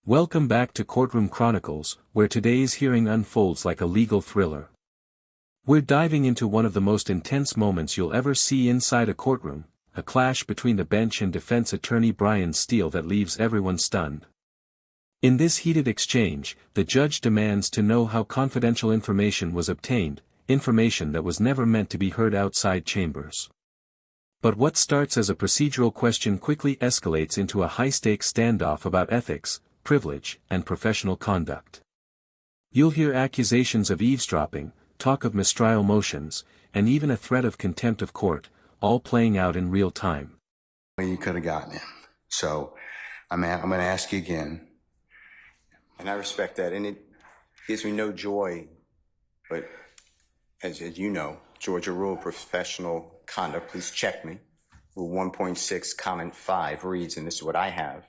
Welcome back to Courtroom Chronicles, where today's hearing unfolds like a legal thriller. We're diving into one of the most intense moments you'll ever see inside a courtroom, a clash between the bench and defense attorney Brian Steele that leaves everyone stunned. In this heated exchange, the judge demands to know how confidential information was obtained, information that was never meant to be heard outside chambers. But what starts as a procedural question quickly escalates into a high-stakes standoff about ethics, privilege, and professional conduct. You'll hear accusations of eavesdropping, talk of mistrial motions, and even a threat of contempt of court, all playing out in real time. You could have gotten him. So I'm going to ask you again. And I respect that. And it gives me no joy. But as you know, Georgia Rule of Professional Conduct, please check me. Rule 1.6, comment 5 reads, and this is what I have.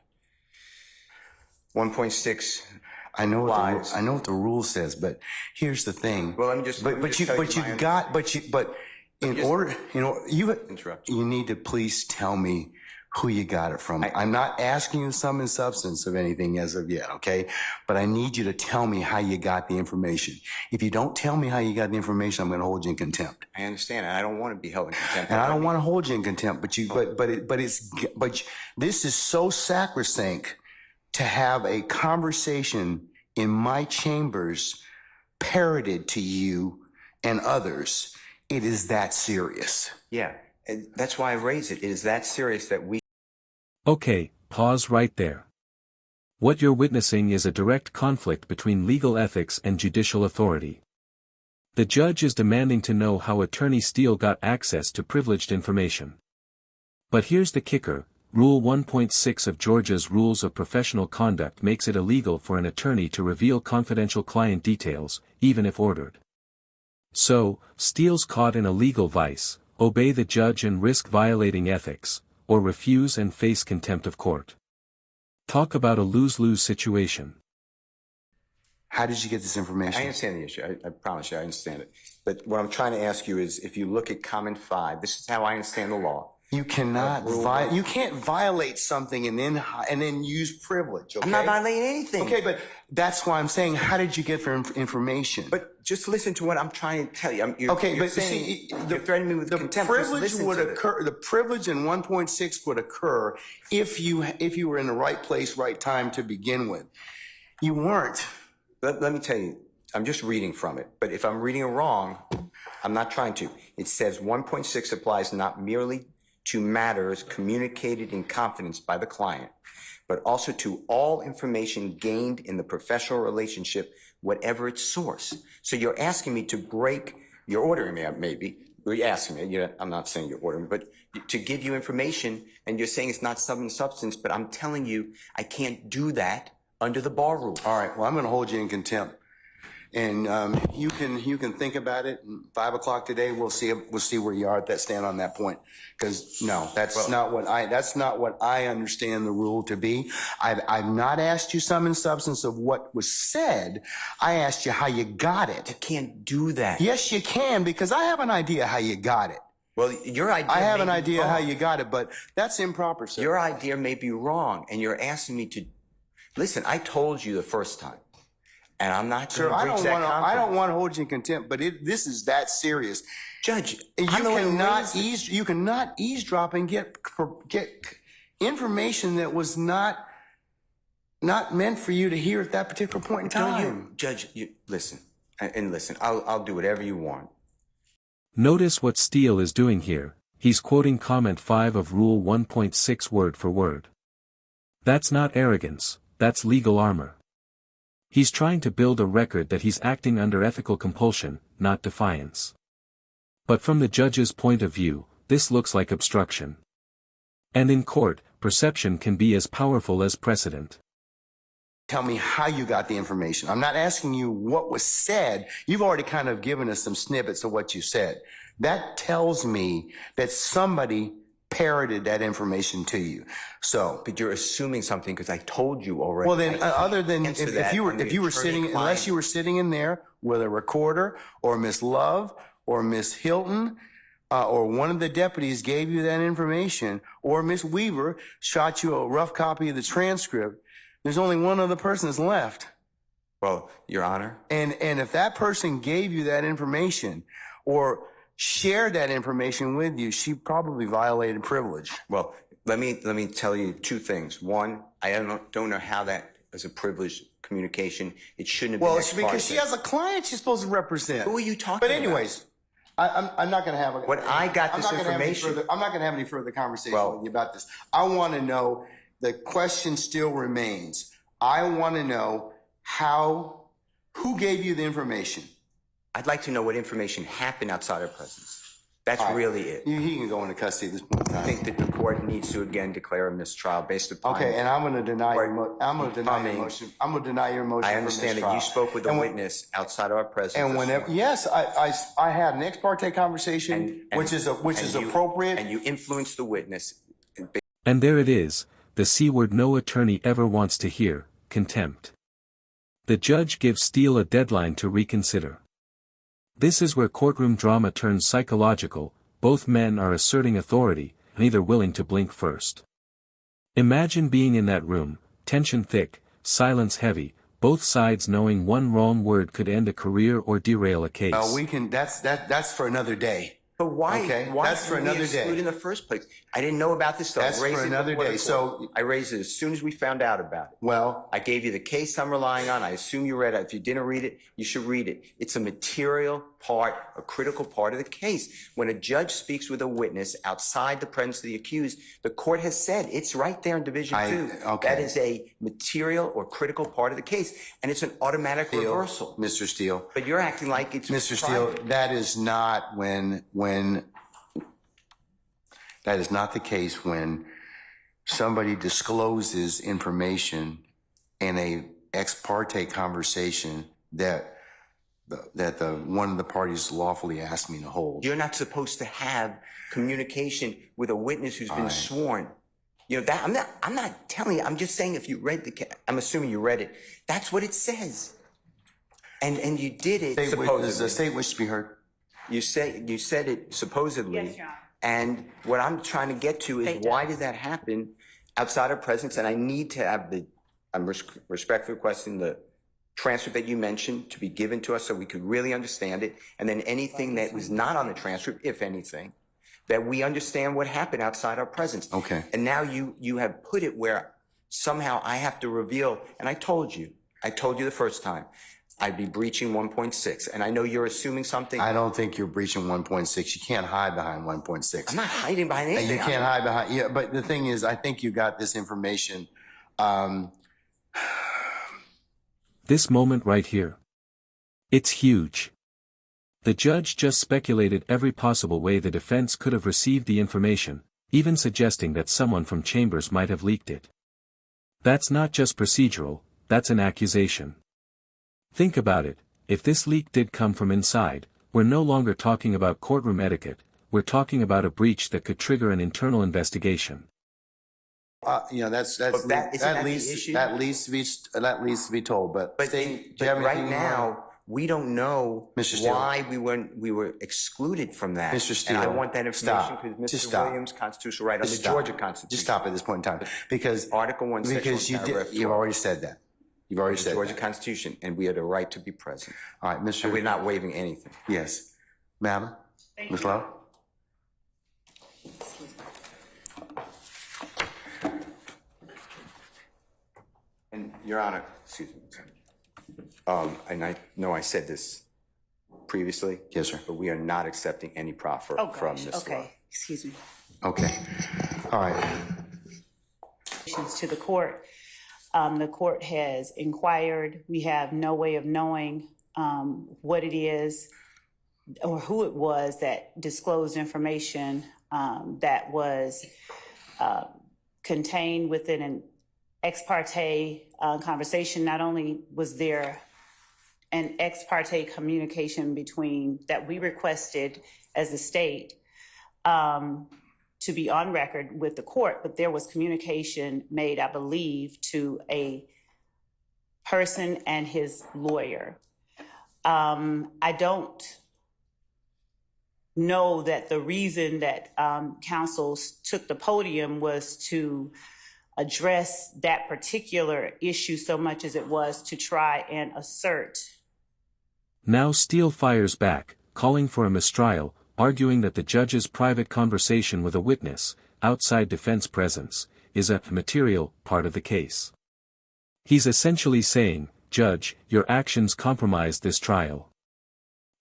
1.6. I know what the rule says, but here's the thing. Well, let me just. You need to please tell me who you got it from. I'm not asking you sum and substance of anything as of yet, okay? But I need you to tell me how you got the information. If you don't tell me how you got the information, I'm going to hold you in contempt. I understand. I don't want to be held in contempt. And I don't want to hold you in contempt, but this is so sacrosanct to have a conversation in my chambers parroted to you and others. It is that serious. Yeah, and that's why I raise it. It is that serious that we... Okay, pause right there. What you're witnessing is a direct conflict between legal ethics and judicial authority. The judge is demanding to know how Attorney Steele got access to privileged information. But here's the kicker. Rule 1.6 of Georgia's Rules of Professional Conduct makes it illegal for an attorney to reveal confidential client details, even if ordered. So, Steele's caught in a legal vice: obey the judge and risk violating ethics, or refuse and face contempt of court. Talk about a lose-lose situation. How did you get this information? I understand the issue. I promise you I understand it. But what I'm trying to ask you is, if you look at comment 5, this is how I understand the law. You cannot you can't violate something and then use privilege, okay? I'm not violating anything. Okay, but that's why I'm saying, how did you get the information? But just listen to what I'm trying to tell you. You're saying, you're threatening me with contempt. The privilege in 1.6 would occur if you were in the right place, right time to begin with. You weren't. Let me tell you, I'm just reading from it. But if I'm reading it wrong, I'm not trying to. It says 1.6 applies not merely to matters communicated in confidence by the client, but also to all information gained in the professional relationship, whatever its source. So you're asking me to break, you're ordering me, maybe, you're asking me, I'm not saying you're ordering me, but to give you information, and you're saying it's not sum substance, but I'm telling you I can't do that under the bar rule. All right, well, I'm going to hold you in contempt. And you can think about it. 5 o'clock today, we'll see where you are at that stand on that point. Because no, that's not what I understand the rule to be. I've not asked you sum and substance of what was said. I asked you how you got it. You can't do that. Yes, you can, because I have an idea how you got it. Well, your idea. I have an idea how you got it, but that's improper, sir. Your idea may be wrong, and you're asking me to listen. I told you the first time. And I'm not going to breach that confidence. I don't want to hold you in contempt, but this is that serious. Judge, you cannot eavesdrop and get information that was not meant for you to hear at that particular point in time. Judge, listen, and listen, I'll do whatever you want. Notice what Steele is doing here. He's quoting comment 5 of Rule 1.6 word for word. That's not arrogance, that's legal armor. He's trying to build a record that he's acting under ethical compulsion, not defiance. But from the judge's point of view, this looks like obstruction. And in court, perception can be as powerful as precedent. Tell me how you got the information. I'm not asking you what was said. You've already kind of given us some snippets of what you said. That tells me that somebody parroted that information to you. So, but you're assuming something because I told you already. Well, then, other than if you were sitting, unless you were sitting in there with a recorder, or Miss Love, or Miss Hilton, or one of the deputies gave you that information, or Miss Weaver shot you a rough copy of the transcript, There's only one other person that's left. Well, Your Honor. And if that person gave you that information or shared that information with you, she probably violated privilege. Well, let me tell you two things. One, I don't know how that is a privileged communication. It shouldn't have been. Well, it's because she has a client she's supposed to represent. Who are you talking about? But about? anyways, I'm not going to have a. When I got this information, I'm not going to have any further conversation with you about this. I want to know. The question still remains. I want to know who gave you the information? I'd like to know what information happened outside our presence. That's really it. He can go into custody at this point in time. I think that the court needs to again declare a mistrial based upon. Okay, and I'm going to deny your motion. I'm going to deny your motion. I understand that you spoke with a witness outside of our presence. And whenever, yes, I had an ex parte conversation, which is appropriate. And you influenced the witness. And there it is, the C word no attorney ever wants to hear, contempt. The judge gives Steele a deadline to reconsider. This is where courtroom drama turns psychological. Both men are asserting authority, neither willing to blink first. Imagine being in that room, tension thick, silence heavy, both sides knowing one wrong word could end a career or derail a case. That's for another day. But why? Okay, why that's for another day. In the first place, I didn't know about this stuff. That's for another day. So I raised it as soon as we found out about it. Well, I gave you the case I'm relying on. I assume you read it. If you didn't read it, you should read it. It's a material part, a critical part of the case. When a judge speaks with a witness outside the presence of the accused, the court has said it's right there in Division 2. Okay. That is a material or critical part of the case, and it's an automatic reversal. Mr. Steele. But you're acting like it's Mr. Steele, that is not that is not the case when somebody discloses information in a ex parte conversation that one of the parties lawfully asked me to hold. You're not supposed to have communication with a witness who's been sworn. You know that I'm not telling you. I'm just saying if you read I'm assuming you read it. That's what it says. And you did it. Does the state wish to be heard? You said it supposedly. Yes, Your Honor. And what I'm trying to get to is why did that happen outside our presence? And I need to have I'm respectfully requesting the transcript that you mentioned to be given to us so we could really understand it. And then anything that was not on the transcript, if anything, that we understand what happened outside our presence. Okay. And now you have put it where somehow I have to reveal, and I told you the first time, I'd be breaching 1.6. And I know you're assuming something. I don't think you're breaching 1.6. You can't hide behind 1.6. I'm not hiding behind anything. You can't hide behind, yeah, but the thing is, I think you got this information. This moment right here. It's huge. The judge just speculated every possible way the defense could have received the information, even suggesting that someone from Chambers might have leaked it. That's not just procedural, that's an accusation. Think about it, if this leak did come from inside, we're no longer talking about courtroom etiquette, we're talking about a breach that could trigger an internal investigation. That needs to be told. But right now, we don't know why we were excluded from that. Mr. Steele, and I want that information because Mr. Williams' constitutional right under the Georgia Constitution. Just stop at this point in time, because Article 1, Section 1, you've already said that. You've already said Georgia Constitution, and we have the right to be present. All right, Mr. And we're not waiving anything. Yes, Madam, Ms. Lowe. And Your Honor, excuse me. And I know I said this previously. Yes, sir. But we are not accepting any proffer from Ms. Lowe. Okay, excuse me. Okay. All right. To the court. The court has inquired. We have no way of knowing what it is or who it was that disclosed information that was contained within an ex parte conversation. Not only was there an ex parte communication between that we requested as a state to be on record with the court, but there was communication made, I believe, to a person and his lawyer. I don't know that the reason that counsel took the podium was to address that particular issue so much as it was to try and assert. Now Steele fires back, calling for a mistrial, arguing that the judge's private conversation with a witness, outside defense presence, is a material part of the case. He's essentially saying, "Judge, your actions compromised this trial."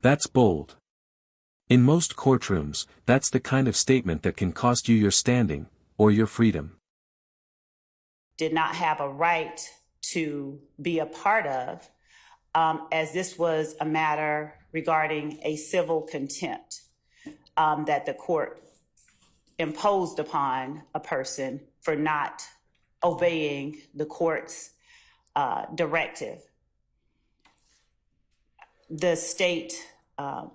That's bold. In most courtrooms, that's the kind of statement that can cost you your standing, or your freedom. Did not have a right to be a part of, as this was a matter regarding a civil contempt that the court imposed upon a person for not obeying the court's directive. The state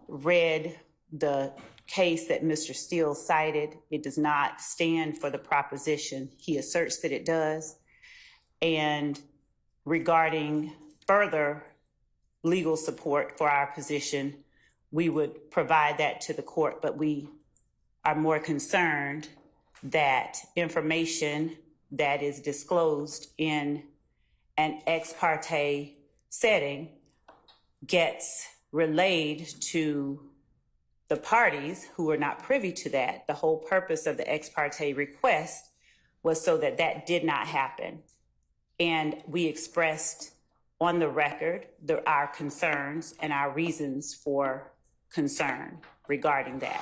read the case that Mr. Steele cited. It does not stand for the proposition he asserts that it does. And regarding further legal support for our position, we would provide that to the court, but we are more concerned that information that is disclosed in an ex parte setting gets relayed to the parties who are not privy to that. The whole purpose of the ex parte request was so that that did not happen. And we expressed on the record our concerns and our reasons for concern regarding that.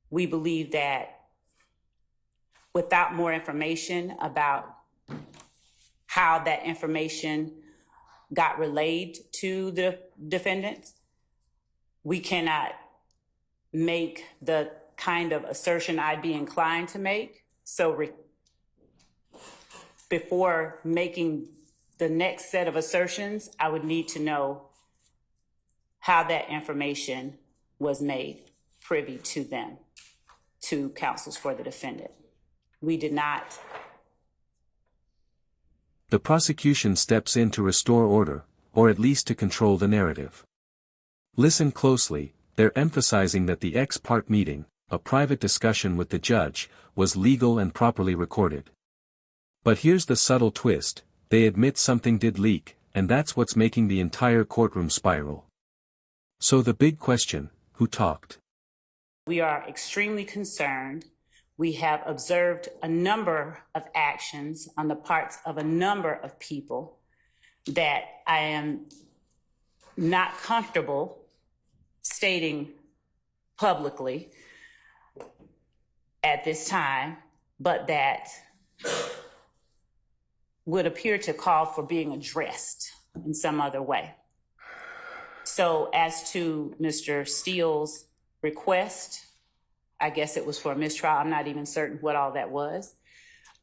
We believe that without more information about how that information got relayed to the defendants, we cannot make the kind of assertion I'd be inclined to make. So before making the next set of assertions, I would need to know how that information was made privy to them, to counsels for the defendant. We did not. The prosecution steps in to restore order, or at least to control the narrative. Listen closely, they're emphasizing that the ex parte meeting, a private discussion with the judge, was legal and properly recorded. But here's the subtle twist, they admit something did leak, and that's what's making the entire courtroom spiral. So the big question, who talked? We are extremely concerned. We have observed a number of actions on the parts of a number of people that I am not comfortable stating publicly at this time, but that would appear to call for being addressed in some other way. So as to Mr. Steele's request, I guess it was for a mistrial. I'm not even certain what all that was.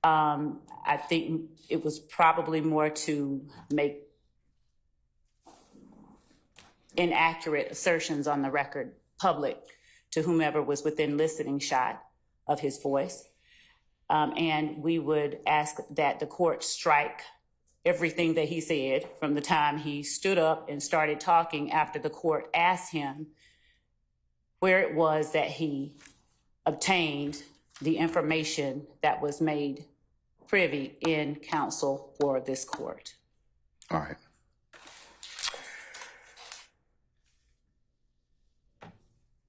I think it was probably more to make inaccurate assertions on the record public to whomever was within listening shot of his voice. And we would ask that the court strike everything that he said from the time he stood up and started talking after the court asked him where it was that he obtained the information that was made privy in counsel for this court. All right.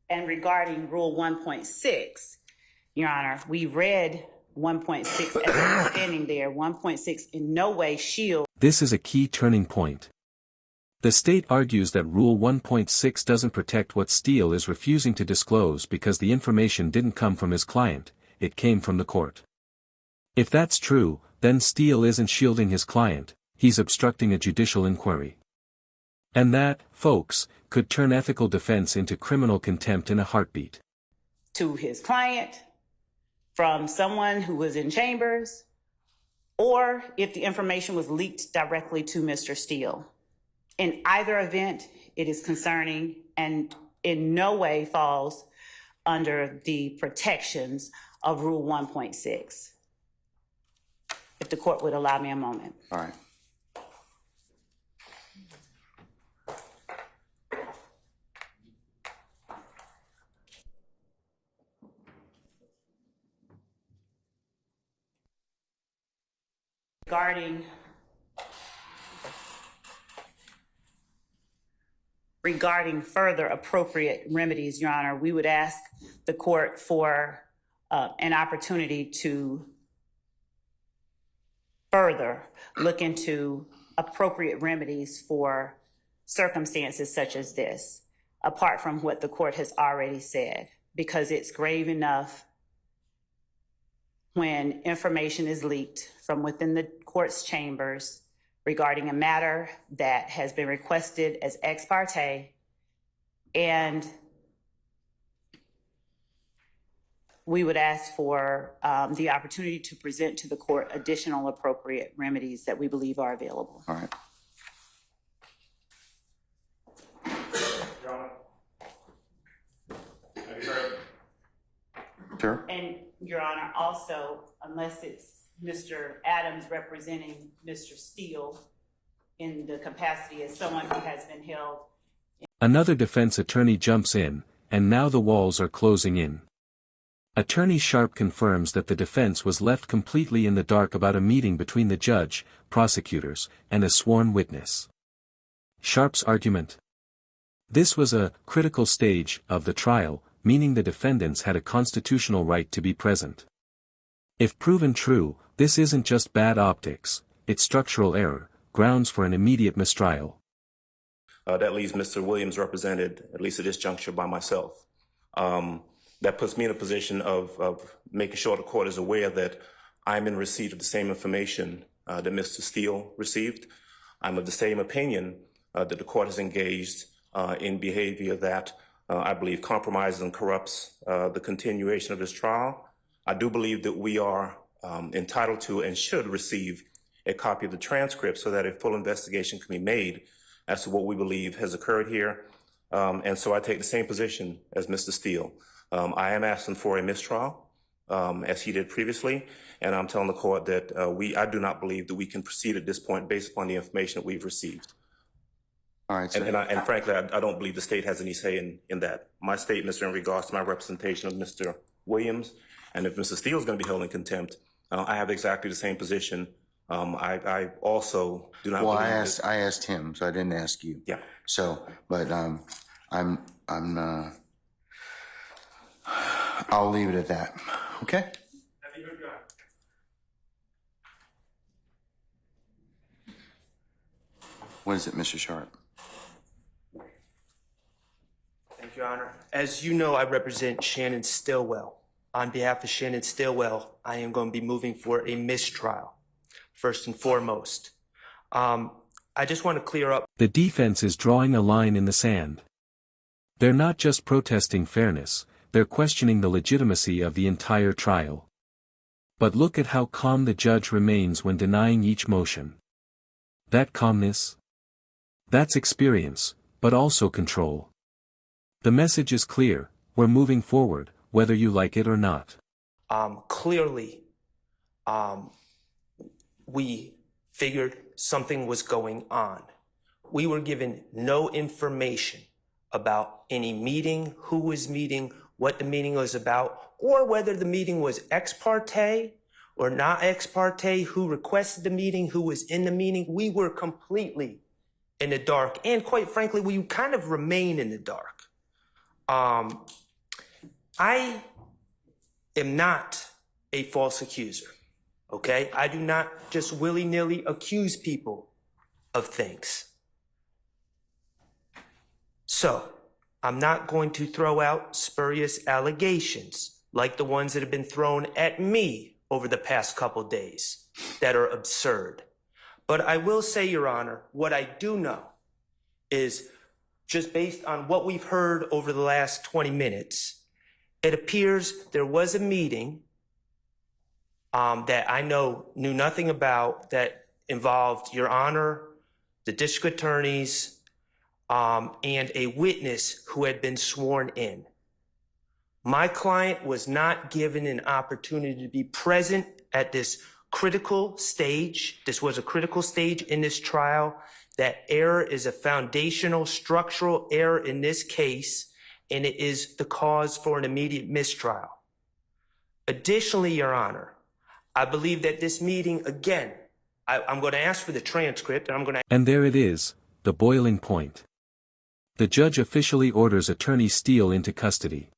And regarding Rule 1.6, Your Honor, we read 1.6 as understanding there. 1.6 in no way shields. This is a key turning point. The state argues that Rule 1.6 doesn't protect what Steele is refusing to disclose because the information didn't come from his client, it came from the court. If that's true, then Steele isn't shielding his client, he's obstructing a judicial inquiry. And that, folks, could turn ethical defense into criminal contempt in a heartbeat. To his client, from someone who was in chambers, or if the information was leaked directly to Mr. Steele. In either event, it is concerning and in no way falls under the protections of Rule 1.6. If the court would allow me a moment. All right. regarding further appropriate remedies, Your Honor, we would ask the court for an opportunity to further look into appropriate remedies for circumstances such as this, apart from what the court has already said, because it's grave enough when information is leaked from within the court's chambers regarding a matter that has been requested as ex parte, and we would ask for the opportunity to present to the court additional appropriate remedies that we believe are available. All right. Sure. And Your Honor, also, unless it's Mr. Adams representing Mr. Steele in the capacity as someone who has been held. Another defense attorney jumps in, and now the walls are closing in. Attorney Sharp confirms that the defense was left completely in the dark about a meeting between the judge, prosecutors, and a sworn witness. Sharp's argument: this was a critical stage of the trial, meaning the defendants had a constitutional right to be present. If proven true, this isn't just bad optics, it's structural error, grounds for an immediate mistrial. That leaves Mr. Williams represented, at least at this juncture, by myself. That puts me in a position of making sure the court is aware that I'm in receipt of the same information that Mr. Steele received. I'm of the same opinion that the court has engaged in behavior that I believe compromises and corrupts the continuation of this trial. I do believe that we are entitled to and should receive a copy of the transcript so that a full investigation can be made as to what we believe has occurred here. And so I take the same position as Mr. Steele. I am asking for a mistrial, as he did previously, and I'm telling the court that I do not believe that we can proceed at this point based upon the information that we've received. All right, sir. And frankly, I don't believe the state has any say in that. My statements are in regards to my representation of Mr. Williams, and if Mr. Steele is going to be held in contempt, I have exactly the same position. I also do not. Well, believe I asked him, so I didn't ask you. Yeah. So, but I'll leave it at that. Okay. What is it, Mr. Sharp? Thank you, Your Honor. As you know, I represent Shannon Stillwell. On behalf of Shannon Stillwell, I am going to be moving for a mistrial, first and foremost. I just want to clear up. The defense is drawing a line in the sand. They're not just protesting fairness, they're questioning the legitimacy of the entire trial. But look at how calm the judge remains when denying each motion. That calmness? That's experience, but also control. The message is clear: we're moving forward, whether you like it or not. Clearly, we figured something was going on. We were given no information about any meeting, who was meeting, what the meeting was about, or whether the meeting was ex parte or not ex parte, who requested the meeting, who was in the meeting. We were completely in the dark, and quite frankly, we kind of remain in the dark. I am not a false accuser, okay? I do not just willy-nilly accuse people of things. So, I'm not going to throw out spurious allegations like the ones that have been thrown at me over the past couple days that are absurd. But I will say, Your Honor, what I do know is, just based on what we've heard over the last 20 minutes, it appears there was a meeting that I knew nothing about that involved Your Honor, the district attorneys, and a witness who had been sworn in. My client was not given an opportunity to be present at this critical stage. This was a critical stage in this trial. That error is a foundational structural error in this case, and it is the cause for an immediate mistrial. Additionally, Your Honor, I believe that this meeting, again, I'm going to ask for the transcript, and I'm going to. And there it is, the boiling point. The judge officially orders Attorney Steele into custody.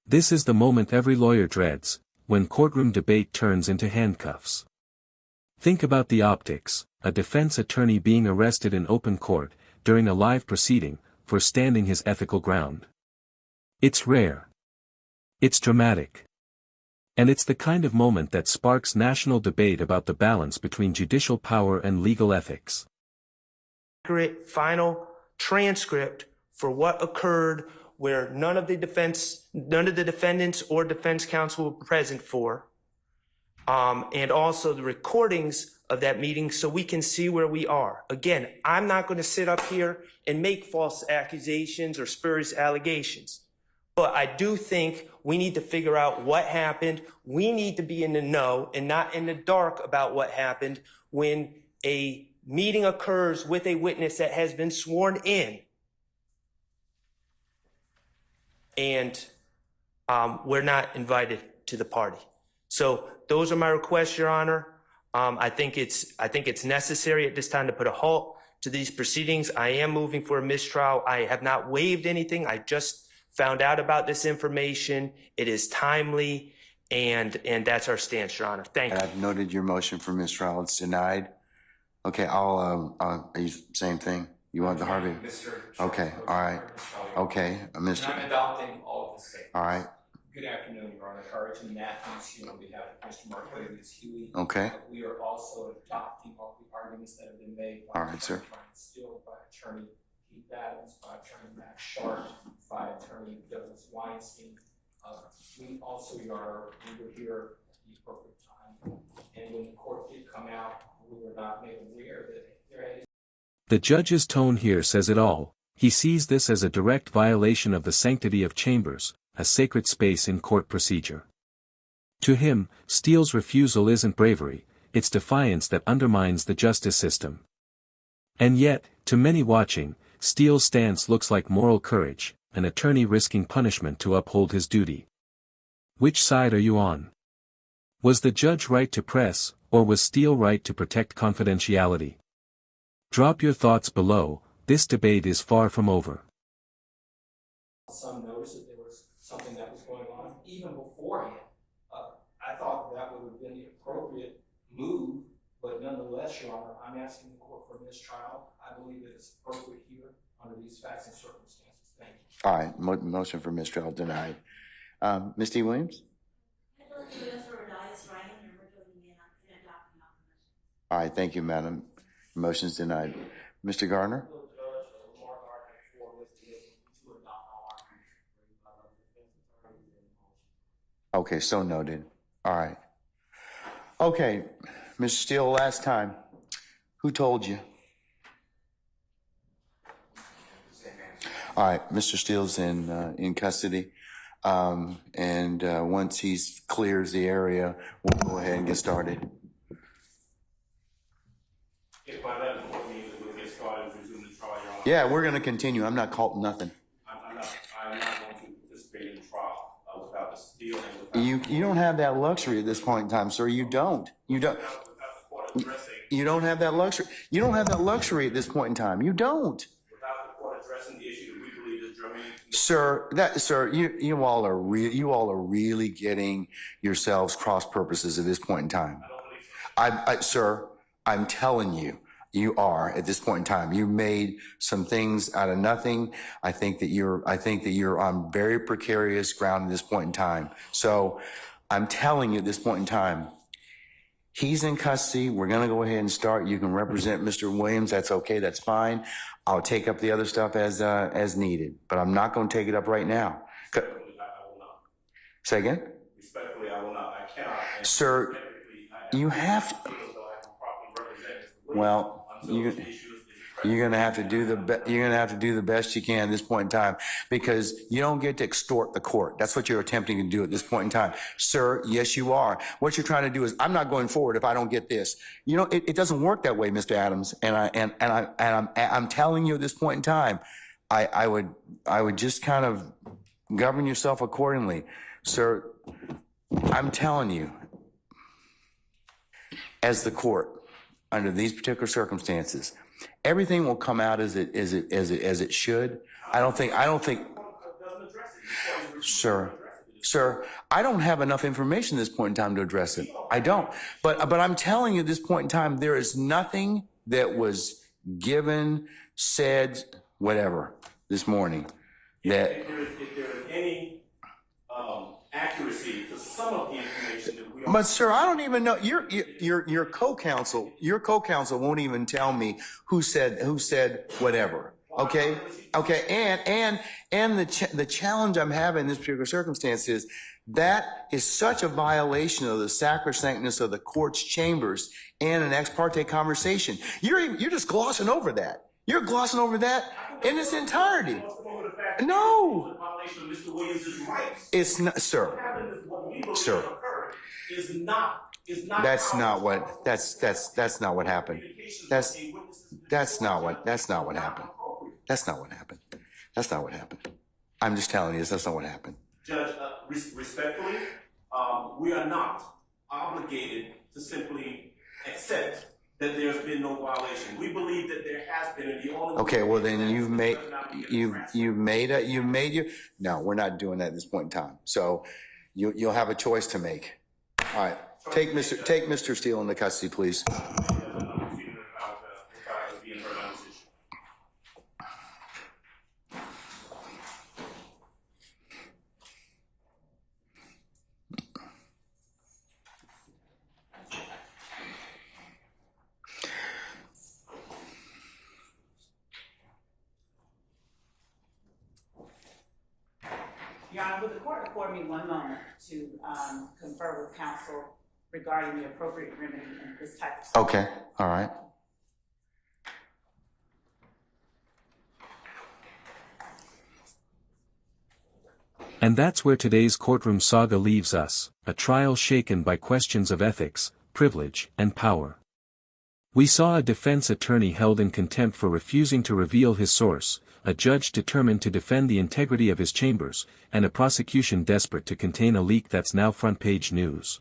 This is the moment every lawyer dreads, when courtroom debate turns into handcuffs. Think about the optics, a defense attorney being arrested in open court, during a live proceeding, for standing his ethical ground. It's rare. It's dramatic. And it's the kind of moment that sparks national debate about the balance between judicial power and legal ethics. Accurate final transcript for what occurred where none of the defendants or defense counsel were present for, and also the recordings of that meeting so we can see where we are. Again, I'm not going to sit up here and make false accusations or spurious allegations, but I do think we need to figure out what happened. We need to be in the know and not in the dark about what happened when a meeting occurs with a witness that has been sworn in, and we're not invited to the party. So those are my requests, Your Honor. I think it's necessary at this time to put a halt to these proceedings. I am moving for a mistrial. I have not waived anything. I just found out about this information. It is timely, and that's our stance, Your Honor. Thank you. I've noted your motion for mistrial. It's denied. Okay, are you same thing? You want the Harvey? Okay, all right. Okay, Mr. I'm adopting all of the statements. All right. Good afternoon, Your Honor. Carlton Matthews here on behalf of Mr. Mark Huey. Okay. We are also adopting all the arguments that have been made All right, sir. Steele, by Attorney Keith Adams, by Attorney Max Sharp, by Attorney Douglas Weinstein. We also, Your Honor, we were here at the appropriate time, and when the court did come out, we were not made aware that there had. The judge's tone here says it all. He sees this as a direct violation of the sanctity of chambers, a sacred space in court procedure. To him, Steele's refusal isn't bravery, it's defiance that undermines the justice system. And yet, to many watching, Steele's stance looks like moral courage, an attorney risking punishment to uphold his duty. Which side are you on? Was the judge right to press, or was Steele right to protect confidentiality? Drop your thoughts below. This debate is far from over. Some notice that there was something that was going on even beforehand. I thought that would have been the appropriate move, but nonetheless, Your Honor, I'm asking the court for a mistrial. I believe that it's appropriate here under these facts and circumstances. Thank you. All right, motion for mistrial denied. Ms. D. Williams? All right, thank you, madam. Motion's denied. Mr. Garner? Okay, so noted. All right. Okay, Mr. Steele, last time. Who told you? All right, Mr. Steele's in custody. And once he clears the area, we'll go ahead and get started. If by that point means that we'll get started and resume the trial, Your Honor. Yeah, we're going to continue. I'm not calling nothing. I'm not going to participate in the trial without the Steele and without You don't have that luxury at this point in time, sir. You don't. You don't. without the court addressing. You don't have that luxury. You don't have that luxury at this point in time. You don't. Without the court addressing the issue that we believe is germane. Sir, you all are really getting yourselves cross purposes at this point in time. I don't believe so. Sir, I'm telling you, you are at this point in time. You made some things out of nothing. I think that you're on very precarious ground at this point in time. So I'm telling you at this point in time, he's in custody. We're going to go ahead and start. You can represent Mr. Williams. That's okay. That's fine. I'll take up the other stuff as needed, but I'm not going to take it up right now. Respectfully, I will not. Say again? Respectfully, I will not. I cannot. And Sir, technically, I you have feel as though I can properly represent Mr. Williams well, until this issue is you're going to have to do the best you can at this point in time, because you don't get to extort the court. That's what you're attempting to do at this point in time. Sir, yes, you are. What you're trying to do is, I'm not going forward if I don't get this. You know, it doesn't work that way, Mr. Adams. And I'm telling you at this point in time, I would just kind of govern yourself accordingly. Sir, I'm telling you, as the court, under these particular circumstances, everything will come out as it should. I don't think, sir, I don't have enough information at this point in time to address it. I don't. But I'm telling you at this point in time, there is nothing that was given, said, whatever, this morning. That if there is any accuracy to some of the information that we don't. But sir, I don't even know. Your co-counsel won't even tell me who said whatever. Okay. And the challenge I'm having in this particular circumstance is that is such a violation of the sacrosanctness of the court's chambers and an ex parte conversation. You're just glossing over that. You're glossing over that in its entirety. No, it's not, sir. Sir, that's not what happened. That's not what happened. That's not what happened. That's not what happened. I'm just telling you, that's not what happened. Judge, respectfully, we are not obligated to simply accept that there's been no violation. We believe that there has been, and the only. Okay, well then you've made your. No, we're not doing that at this point in time. So you'll have a choice to make. All right, take Mr. Steele into custody, please. Your Honor, would the court afford me one moment to confer with counsel regarding the appropriate remedy in this type of situation? Okay, all right. And that's where today's courtroom saga leaves us, a trial shaken by questions of ethics, privilege, and power. We saw a defense attorney held in contempt for refusing to reveal his source, a judge determined to defend the integrity of his chambers, and a prosecution desperate to contain a leak that's now front-page news.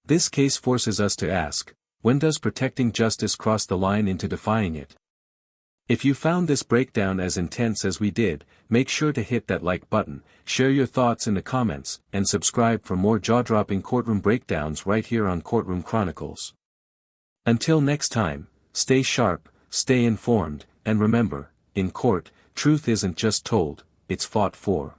This case forces us to ask, when does protecting justice cross the line into defying it? If you found this breakdown as intense as we did, make sure to hit that like button, share your thoughts in the comments, and subscribe for more jaw-dropping courtroom breakdowns right here on Courtroom Chronicles. Until next time, stay sharp, stay informed, and remember, in court, truth isn't just told, it's fought for.